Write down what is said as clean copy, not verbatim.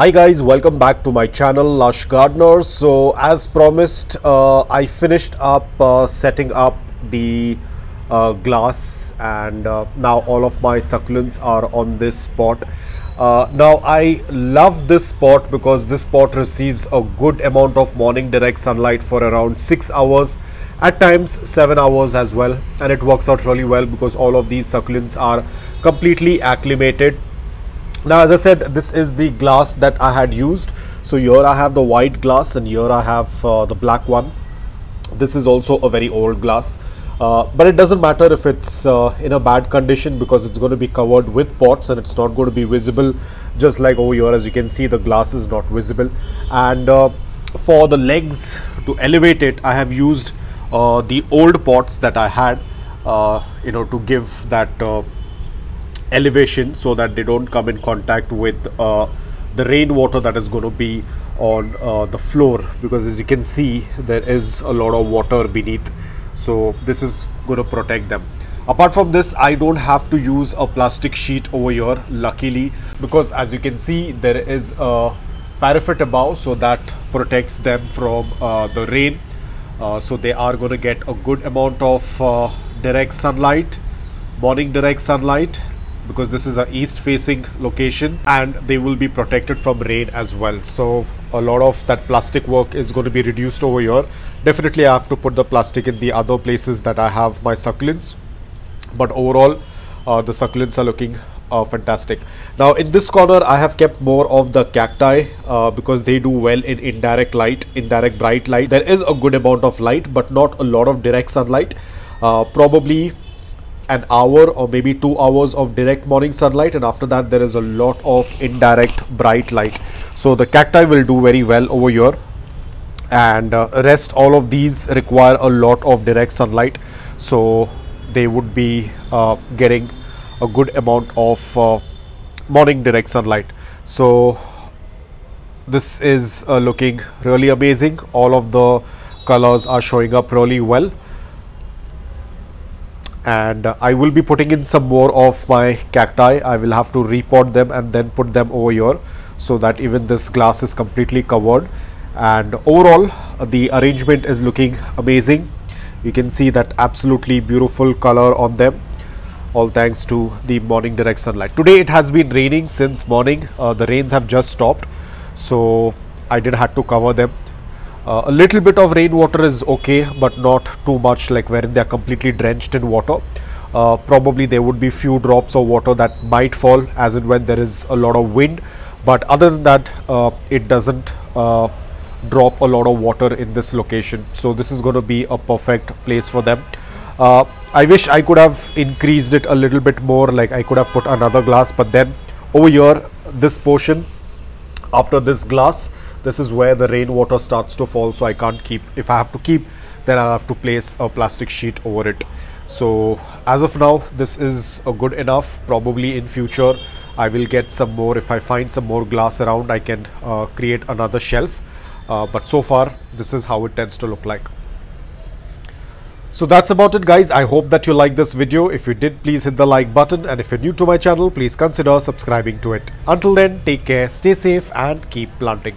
Hi guys, welcome back to my channel Lush Gardener. So as promised, I finished up setting up the glass, and now all of my succulents are on this pot. Now I love this pot because this pot receives a good amount of morning direct sunlight for around 6 hours, at times 7 hours as well, and it works out really well because all of these succulents are completely acclimated. Now, as I said, this is the glass that I had used. So here I have the white glass and here I have the black one. This is also a very old glass, but it doesn't matter if it's in a bad condition because it's going to be covered with pots and it's not going to be visible. Just like over here, as you can see, the glass is not visible. And for the legs to elevate it, I have used the old pots that I had, to give that elevation so that they don't come in contact with the rainwater that is going to be on the floor, because as you can see there is a lot of water beneath, so this is going to protect them. Apart from this, I don't have to use a plastic sheet over here, luckily, because as you can see there is a parapet above, so that protects them from the rain. So they are going to get a good amount of direct sunlight, morning direct sunlight, because this is a east facing location, and they will be protected from rain as well. So a lot of that plastic work is going to be reduced over here. Definitely I have to put the plastic in the other places that I have my succulents, but overall the succulents are looking fantastic. Now in this corner I have kept more of the cacti because they do well in indirect light, indirect bright light. There is a good amount of light but not a lot of direct sunlight, probably an hour or maybe 2 hours of direct morning sunlight, and after that there is a lot of indirect bright light. So the cacti will do very well over here, and rest all of these require a lot of direct sunlight, so they would be getting a good amount of morning direct sunlight. So this is looking really amazing. All of the colors are showing up really well, and I will be putting in some more of my cacti. I will have to repot them and then put them over here so that even this glass is completely covered, and overall the arrangement is looking amazing. You can see that absolutely beautiful color on them, all thanks to the morning direct sunlight. Today it has been raining since morning. The rains have just stopped, so I did have to cover them. A little bit of rainwater is okay, but not too much, like wherein they are completely drenched in water. Probably there would be few drops of water that might fall as and when there is a lot of wind, but other than that it doesn't drop a lot of water in this location. So this is going to be a perfect place for them. I wish I could have increased it a little bit more, like I could have put another glass, but then over here, this portion after this glass, this is where the rainwater starts to fall, so I can't keep. If I have to keep, then I have to place a plastic sheet over it. So as of now, this is a good enough. Probably in future I will get some more. If I find some more glass around, I can create another shelf, but so far this is how it tends to look like. So that's about it, guys. I hope that you liked this video. If you did, please hit the like button, and if you're new to my channel, please consider subscribing to it. Until then, take care, stay safe and keep planting.